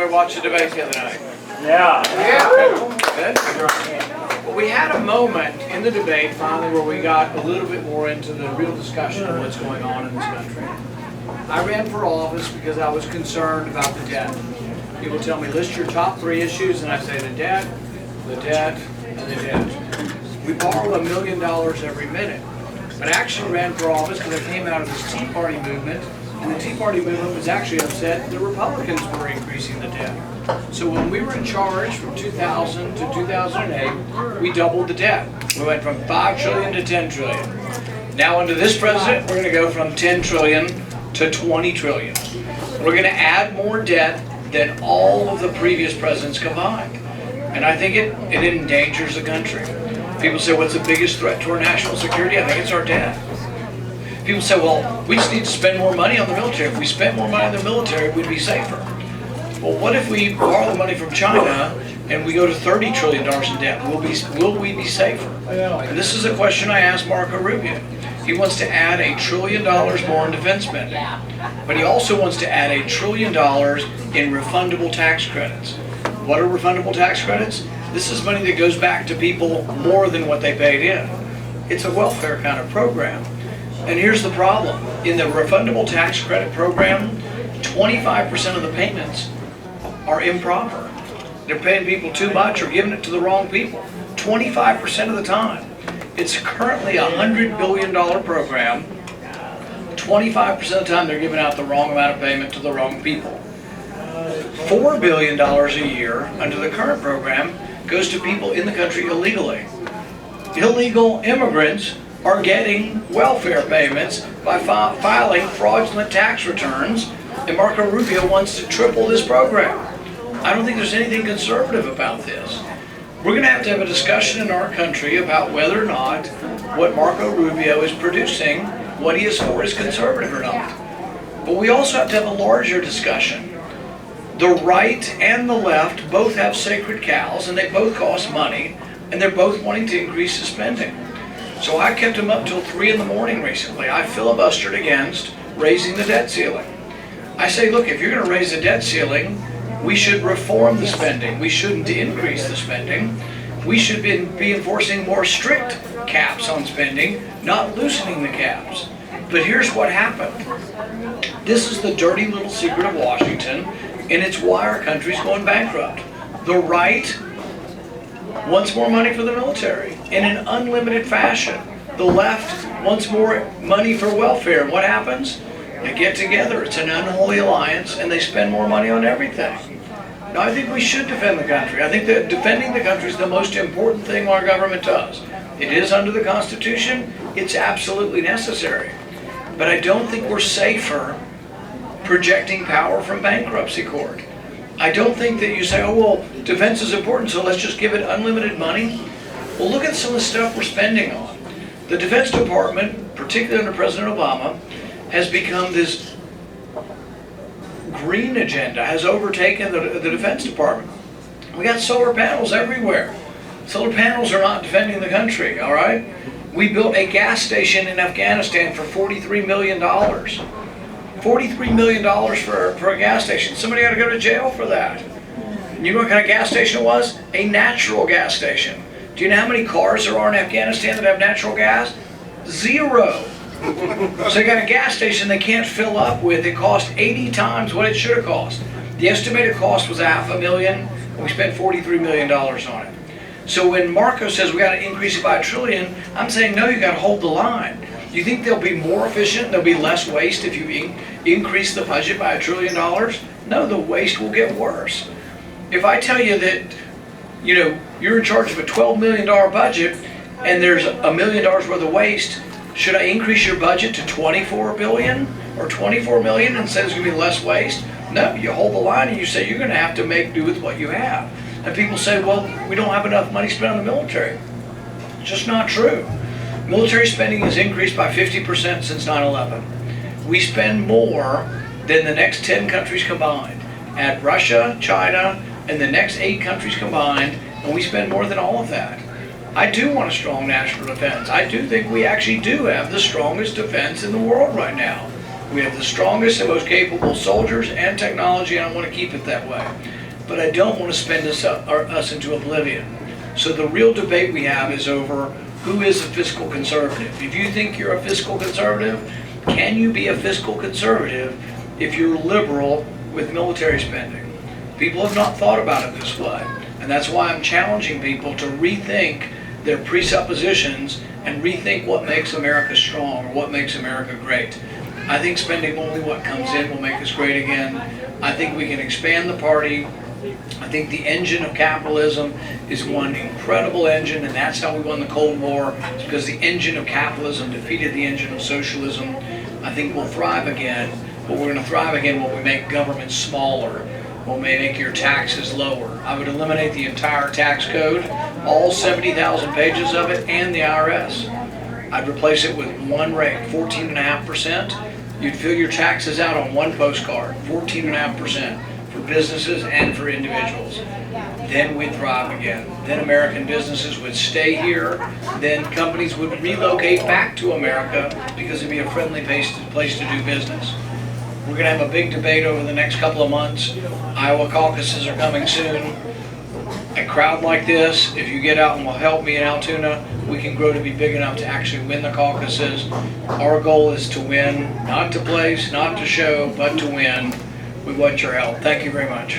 Anybody watch the debate the other night? Yeah. Good. Well, we had a moment in the debate finally where we got a little bit more into the real discussion of what's going on in this country. I ran for office because I was concerned about the debt. People tell me, list your top 3 issues, and I say the debt, and the debt. We borrow $1 million every minute. But I actually ran for office because I came out of this Tea Party movement, and the Tea Party movement was actually upset the Republicans were increasing the debt. So when we were in charge from 2000 to 2008, we doubled the debt. We went from 5 trillion to 10 trillion. Now under this president, we're going to go from 10 trillion to 20 trillion. We're going to add more debt than all of the previous presidents combined. And I think it endangers the country. People say, what's the biggest threat to our national security? I think it's our debt. People say, well, we just need to spend more money on the military. If we spent more money on the military, we'd be safer. Well, what if we borrow the money from China and we go to $30 trillion in debt? Will we be safer? And this is a question I asked Marco Rubio. He wants to add $1 trillion more in defense spending. But he also wants to add $1 trillion in refundable tax credits. What are refundable tax credits? This is money that goes back to people more than what they paid in. It's a welfare kind of program. And here's the problem. In the refundable tax credit program, 25% of the payments are improper. They're paying people too much or giving it to the wrong people. 25% of the time. It's currently a $100 billion program. 25% of the time they're giving out the wrong amount of payment to the wrong people. $4 billion a year under the current program goes to people in the country illegally. Illegal immigrants are getting welfare payments by filing fraudulent tax returns, and Marco Rubio wants to triple this program. I don't think there's anything conservative about this. We're going to have a discussion in our country about whether or not what Marco Rubio is producing, what he is for, is conservative or not. But we also have to have a larger discussion. The right and the left both have sacred cows, and they both cost money, and they're both wanting to increase the spending. So I kept them up till 3 in the morning recently. I filibustered against raising the debt ceiling. I say, look, if you're going to raise the debt ceiling, we should reform the spending. We shouldn't increase the spending. We should be enforcing more strict caps on spending, not loosening the caps. But here's what happened. This is the dirty little secret of Washington, and it's why our country's going bankrupt. The right wants more money for the military in an unlimited fashion. The left wants more money for welfare. And what happens? They get together. It's an unholy alliance, and they spend more money on everything. Now, I think we should defend the country. I think that defending the country is the most important thing our government does. It is under the Constitution. It's absolutely necessary. But I don't think we're safer projecting power from bankruptcy court. I don't think that you say, oh, well, defense is important, so let's just give it unlimited money. Well, look at some of the stuff we're spending on. The Defense Department, particularly under President Obama, has become this green agenda, has overtaken the Defense Department. We got solar panels everywhere. Solar panels are not defending the country, all right? We built a gas station in Afghanistan for $43 million. $43 million for a gas station. Somebody ought to go to jail for that. You know what kind of gas station it was? A natural gas station. Do you know how many cars there are in Afghanistan that have natural gas? 0. So they got a gas station they can't fill up with. It cost 80 times what it should have cost. The estimated cost was $500,000, and we spent $43 million on it. So when Marco says we got to increase it by $1 trillion, I'm saying no, you got to hold the line. Do you think they'll be more efficient? There'll be less waste if you increase the budget by $1 trillion? No, the waste will get worse. If I tell you that, you know, you're in charge of a $12 million budget and there's $1 million worth of waste, should I increase your budget to $24 billion or $24 million and say there's going to be less waste? No, you hold the line and you say you're going to have to make do with what you have. And people say, well, we don't have enough money spent on the military. It's just not true. Military spending has increased by 50% since 9/11. We spend more than the next 10 countries combined. Add Russia, China, and the next 8 countries combined, and we spend more than all of that. I do want a strong national defense. I do think we actually do have the strongest defense in the world right now. We have the strongest and most capable soldiers and technology, and I want to keep it that way. But I don't want to spend us into oblivion. So the real debate we have is over who is a fiscal conservative. If you think you're a fiscal conservative, can you be a fiscal conservative if you're liberal with military spending? People have not thought about it this way. And that's why I'm challenging people to rethink their presuppositions and rethink what makes America strong or what makes America great. I think spending only what comes in will make us great again. I think we can expand the party. I think the engine of capitalism is one incredible engine, and that's how we won the Cold War. It's because the engine of capitalism defeated the engine of socialism. I think we'll thrive again, but we're going to thrive again when we make government smaller, when we make your taxes lower. I would eliminate the entire tax code, all 70,000 pages of it, and the IRS. I'd replace it with one rate, 14.5%. You'd fill your taxes out on one postcard, 14.5%. For businesses and for individuals. Then we'd thrive again. Then American businesses would stay here. Then companies would relocate back to America because it'd be a friendly place to do business. We're going to have a big debate over the next couple of months. Iowa caucuses are coming soon. A crowd like this, if you get out and will help me in Altoona, we can grow to be big enough to actually win the caucuses. Our goal is to win, not to place, not to show, but to win. We want your help. Thank you very much.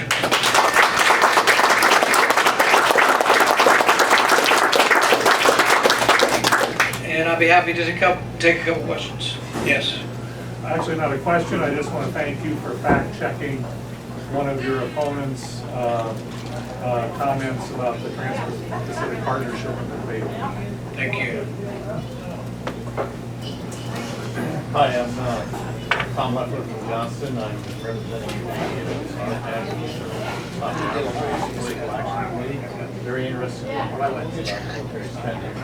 And I'll be happy to take a couple questions. Yes? Actually, not a question. I just want to thank you for fact-checking one of your opponent's comments about the Trans-Pacific Partnership and the debate. Thank you. Hi, I'm Tom Leffler from Johnston. I'm representing our Political Action Committee. Very interested in what about military spending.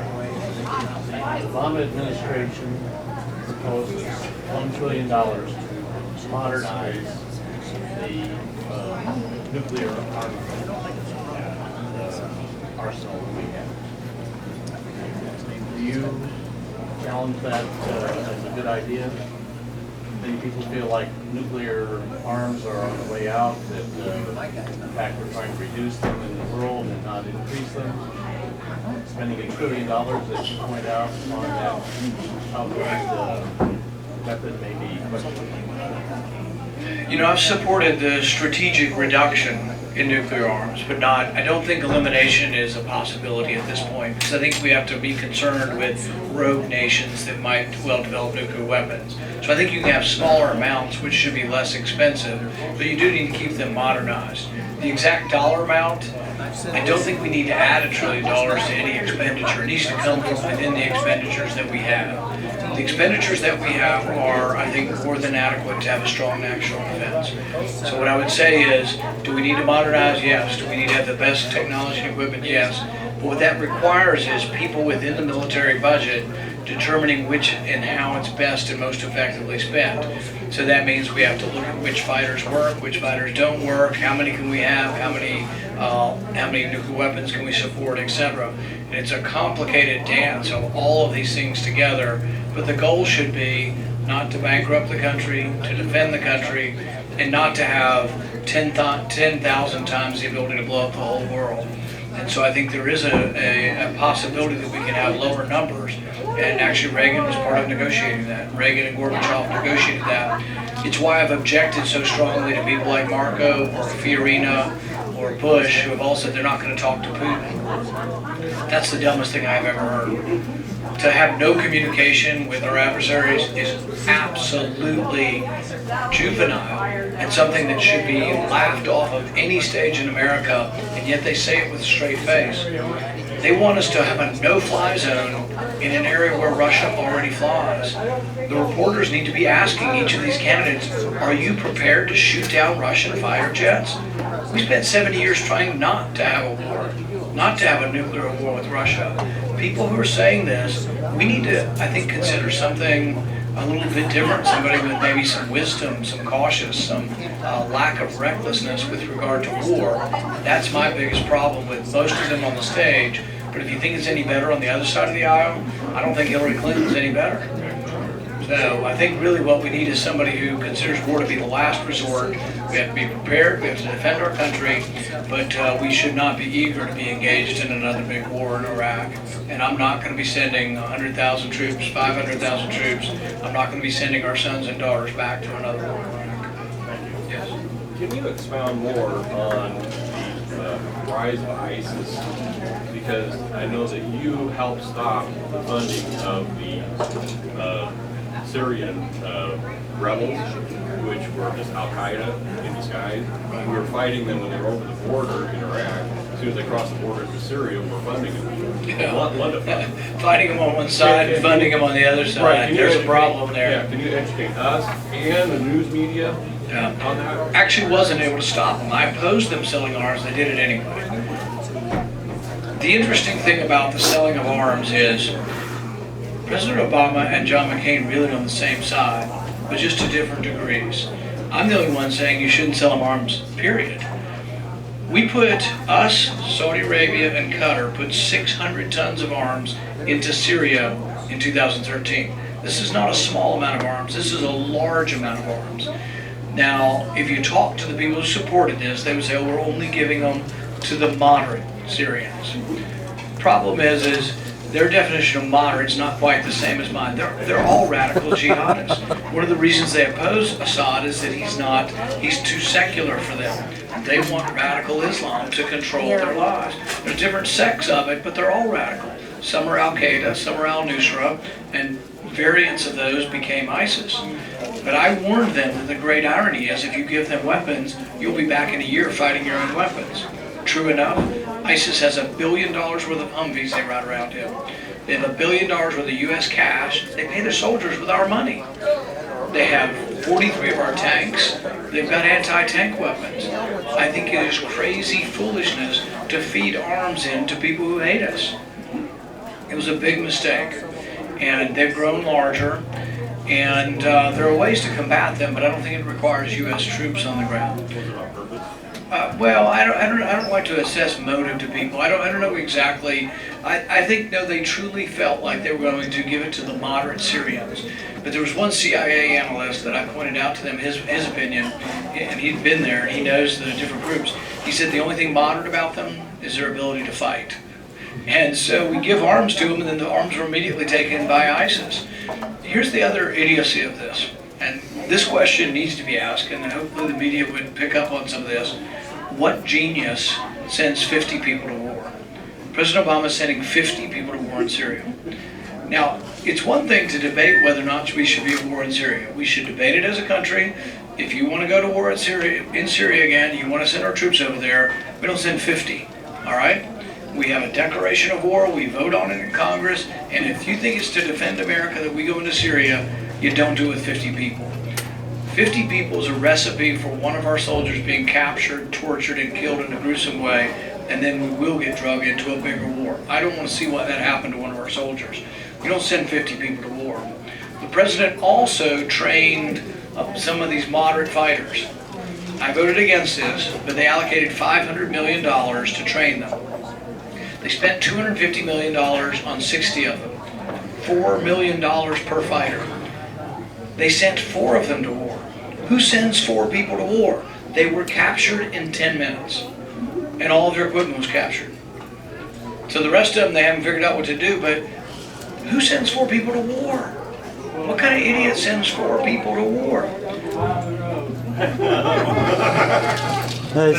The Obama administration proposes $1 trillion to modernize the nuclear arsenal that we have. Do you challenge that as a good idea? Many people feel like nuclear arms are on the way out, that in fact we're trying to reduce them in the world and not increase them. Spending $1 trillion, as you point out, on that outright method may be questionable. You know, I've supported the strategic reduction in nuclear arms, but I don't think elimination is a possibility at this point, because I think we have to be concerned with rogue nations that might well develop nuclear weapons. So I think you can have smaller amounts, which should be less expensive, but you do need to keep them modernized. The exact dollar amount, I don't think we need to add $1 trillion to any expenditure. It needs to come from within the expenditures that we have. The expenditures that we have are, I think, more than adequate to have a strong national defense. So what I would say is, do we need to modernize? Yes. Do we need to have the best technology and equipment? Yes. But what that requires is people within the military budget determining which and how it's best and most effectively spent. So that means we have to look at which fighters work, which fighters don't work, how many can we have, how many nuclear weapons can we support, etc. And it's a complicated dance of all of these things together, but the goal should be not to bankrupt the country, to defend the country, and not to have 10,000 times the ability to blow up the whole world. And so I think there is a possibility that we can have lower numbers. And actually Reagan was part of negotiating that. Reagan and Gorbachev negotiated that. It's why I've objected so strongly to people like Marco or Fiorina or Bush, who have all said they're not going to talk to Putin. That's the dumbest thing I've ever heard. To have no communication with our adversaries is absolutely juvenile and something that should be laughed off of any stage in America, and yet they say it with a straight face. They want us to have a no-fly zone in an area where Russia already flies. The reporters need to be asking each of these candidates, are you prepared to shoot down Russian fighter jets? We spent 70 years trying not to have a war, not to have a nuclear war with Russia. People who are saying this, we need to, I think, consider something a little bit different, somebody with maybe some wisdom, some cautious, some lack of recklessness with regard to war. That's my biggest problem with most of them on the stage. But if you think it's any better on the other side of the aisle, I don't think Hillary Clinton's any better. So I think really what we need is somebody who considers war to be the last resort. We have to be prepared, we have to defend our country, but we should not be eager to be engaged in another big war in Iraq. And I'm not going to be sending 100,000 troops, 500,000 troops. I'm not going to be sending our sons and daughters back to another war in Iraq. Yes. Can you expound more on the rise of ISIS? Because I know that you helped stop the funding of the Syrian rebels, which were just Al-Qaeda in disguise. We were fighting them when they were over the border in Iraq. As soon as they crossed the border to Syria, we were funding them. Yeah. Fighting them on one side and funding them on the other side. Right, There's a problem there. Yeah, can you educate us and the news media on that? Actually wasn't able to stop them. I opposed them selling arms. They did it anyway. The interesting thing about the selling of arms is President Obama and John McCain really on the same side, but just to different degrees. I'm the only one saying you shouldn't sell them arms, period. We put, Saudi Arabia and Qatar, put 600 tons of arms into Syria in 2013. This is not a small amount of arms. This is a large amount of arms. Now, if you talk to the people who supported this, they would say, oh, we're only giving them to the moderate Syrians. Problem is their definition of moderate is not quite the same as mine. They're all radical jihadists. One of the reasons they oppose Assad is that he's too secular for them. They want radical Islam to control their lives. There's different sects of it, but they're all radical. Some are Al-Qaeda, some are Al-Nusra, and variants of those became ISIS. But I warned them that the great irony is if you give them weapons, you'll be back in a year fighting your own weapons. True enough, ISIS has $1 billion worth of Humvees they ride around in. They have $1 billion worth of U.S. cash. They pay their soldiers with our money. They have 43 of our tanks. They've got anti-tank weapons. I think it is crazy foolishness to feed arms in to people who hate us. It was a big mistake. And they've grown larger. And there are ways to combat them, but I don't think it requires U.S. troops on the ground. Well, I don't like to assess motive to people. I don't know exactly. I think no, they truly felt like they were going to give it to the moderate Syrians. But there was one CIA analyst that I pointed out to them his opinion, and he'd been there and he knows the different groups. He said the only thing moderate about them is their ability to fight. And so we give arms to them, and then the arms were immediately taken by ISIS. Here's the other idiocy of this, and this question needs to be asked, and hopefully the media would pick up on some of this. What genius sends 50 people to war? President Obama is sending 50 people to war in Syria. Now, it's one thing to debate whether or not we should be at war in Syria. We should debate it as a country. If you want to go to war in Syria again, you want to send our troops over there, we don't send 50, all right? We have a declaration of war, we vote on it in Congress, and if you think it's to defend America that we go into Syria, you don't do it with 50 people. 50 people is a recipe for one of our soldiers being captured, tortured, and killed in a gruesome way, and then we will get dragged into a bigger war. I don't want to see what that happened to one of our soldiers. We don't send 50 people to war. The president also trained some of these moderate fighters. I voted against this, but they allocated $500 million to train them. They spent $250 million on 60 of them, $4 million per fighter. They sent 4 of them to war. Who sends 4 people to war? They were captured in 10 minutes, and all of their equipment was captured. So the rest of them, they haven't figured out what to do, but who sends 4 people to war? What kind of idiot sends 4 people to war? The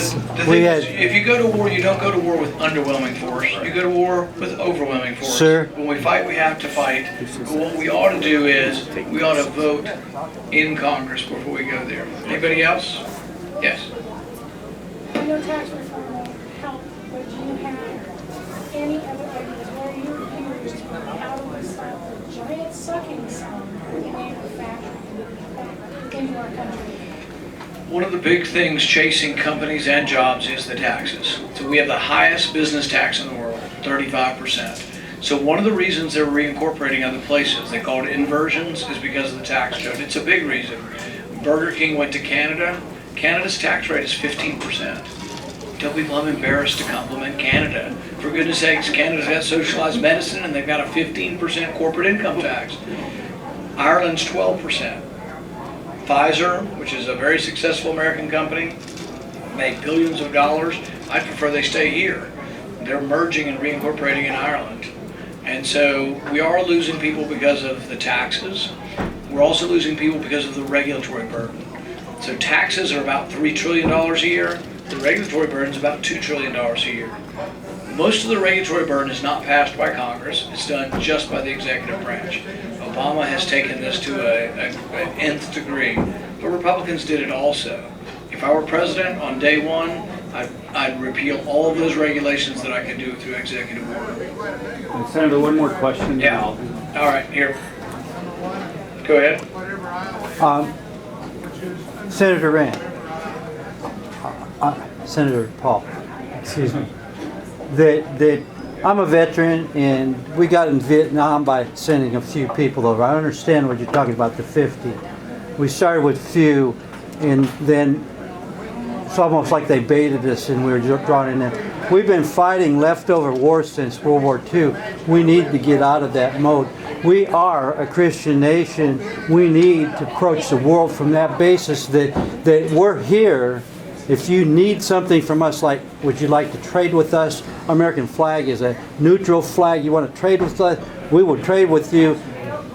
thing is, if you go to war, you don't go to war with underwhelming force. You go to war with overwhelming force. Sure. When we fight, we have to fight. But what we ought to do is, we ought to vote in Congress before we go there. Anybody else? Yes. I know tax reform won't help, but do you have any other ideas where you're used how do we stop the giant sucking sound of manufacturing into our country? One of the big things chasing companies and jobs is the taxes. So we have the highest business tax in the world, 35%. So one of the reasons they're reincorporating other places, they call it inversions, is because of the tax code. It's a big reason. Burger King went to Canada. Canada's tax rate is 15%. Tell people I'm embarrassed to compliment Canada. For goodness sakes, Canada's got socialized medicine and they've got a 15% corporate income tax. Ireland's 12%. Pfizer, which is a very successful American company, made billions of dollars. I prefer they stay here. They're merging and reincorporating in Ireland. And so we are losing people because of the taxes. We're also losing people because of the regulatory burden. So taxes are about $3 trillion a year. The regulatory burden is about $2 trillion a year. Most of the regulatory burden is not passed by Congress. It's done just by the executive branch. Obama has taken this to an nth degree, but Republicans did it also. If I were president on day one, I'd repeal all of those regulations that I could do through executive order. And Senator, one more question. Yeah. All right, here. Go ahead. Senator Rand, Senator Paul, excuse me, that I'm a veteran and we got in Vietnam by sending a few people over. I understand what you're talking about, the 50. We started with few and then it's almost like they baited us and we were drawn in there. We've been fighting leftover wars since World War II. We need to get out of that mode. We are a Christian nation. We need to approach the world from that basis that we're here. If you need something from us, like would you like to trade with us? American flag is a neutral flag. You want to trade with us? We will trade with you.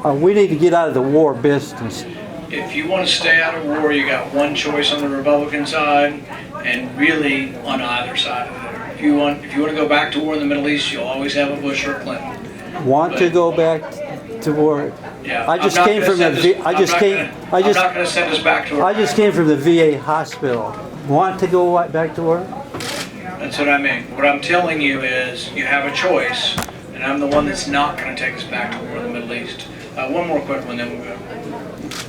We need to get out of the war business. If you want to stay out of war, you got one choice on the Republican side, and really on either side of it. If you want to go back to war in the Middle East, you'll always have a Bush or a Clinton. Want to go back to war? Yeah, I just came from the. I just came. I'm not going to send us back to war. I just came from the VA hospital. Want to go back to war? That's what I mean. What I'm telling you is you have a choice, and I'm the one that's not going to take us back to war in the Middle East. One more quick one, then we'll go.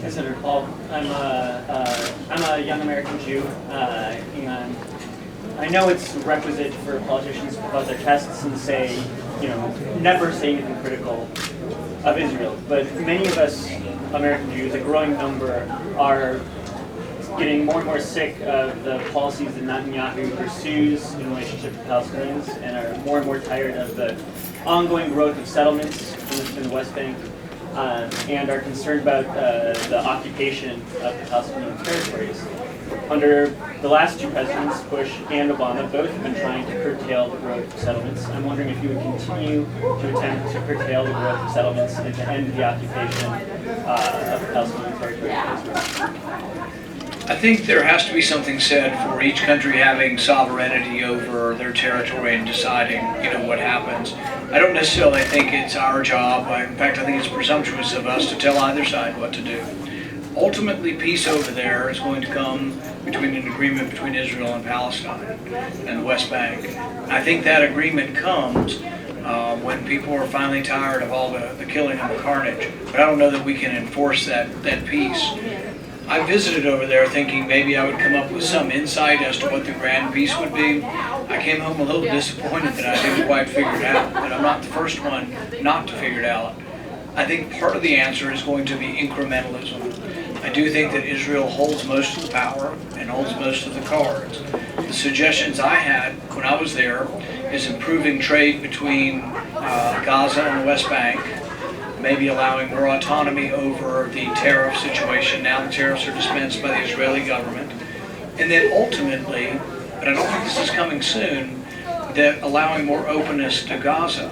Hey, Senator Paul, I'm a young American Jew, and I know it's requisite for politicians to buzz their chests and say, never say anything critical of Israel. But many of us American Jews, a growing number, are getting more and more sick of the policies that Netanyahu pursues in relationship to Palestinians, and are more and more tired of the ongoing growth of settlements in the West Bank. And are concerned about the occupation of the Palestinian territories. Under the last two presidents, Bush and Obama, both have been trying to curtail the growth of settlements. I'm wondering if you would continue to attempt to curtail the growth of settlements and to end the occupation of the Palestinian territories of Israel. I think there has to be something said for each country having sovereignty over their territory and deciding, what happens. I don't necessarily think it's our job. In fact, I think it's presumptuous of us to tell either side what to do. Ultimately, peace over there is going to come between an agreement between Israel and Palestine and the West Bank. I think that agreement comes when people are finally tired of all the killing and the carnage. But I don't know that we can enforce that peace. I visited over there thinking maybe I would come up with some insight as to what the grand peace would be. I came home a little disappointed that I didn't quite figure it out, but I'm not the first one not to figure it out. I think part of the answer is going to be incrementalism. I do think that Israel holds most of the power and holds most of the cards. The suggestions I had when I was there is improving trade between Gaza and the West Bank, maybe allowing more autonomy over the tariff situation. Now the tariffs are dispensed by the Israeli government. And then ultimately, but I don't think this is coming soon, that allowing more openness to Gaza.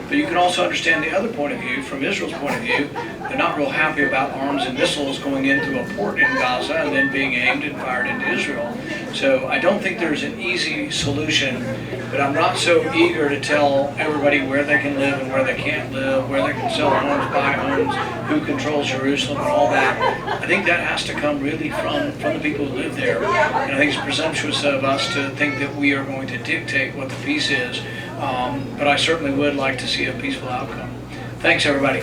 But you can also understand the other point of view, from Israel's point of view. They're not real happy about arms and missiles going into a port in Gaza and then being aimed and fired into Israel. So I don't think there's an easy solution, but I'm not so eager to tell everybody where they can live and where they can't live, where they can sell homes, buy homes, who controls Jerusalem and all that. I think that has to come really from the people who live there. And I think it's presumptuous of us to think that we are going to dictate what the peace is. But I certainly would like to see a peaceful outcome. Thanks, everybody.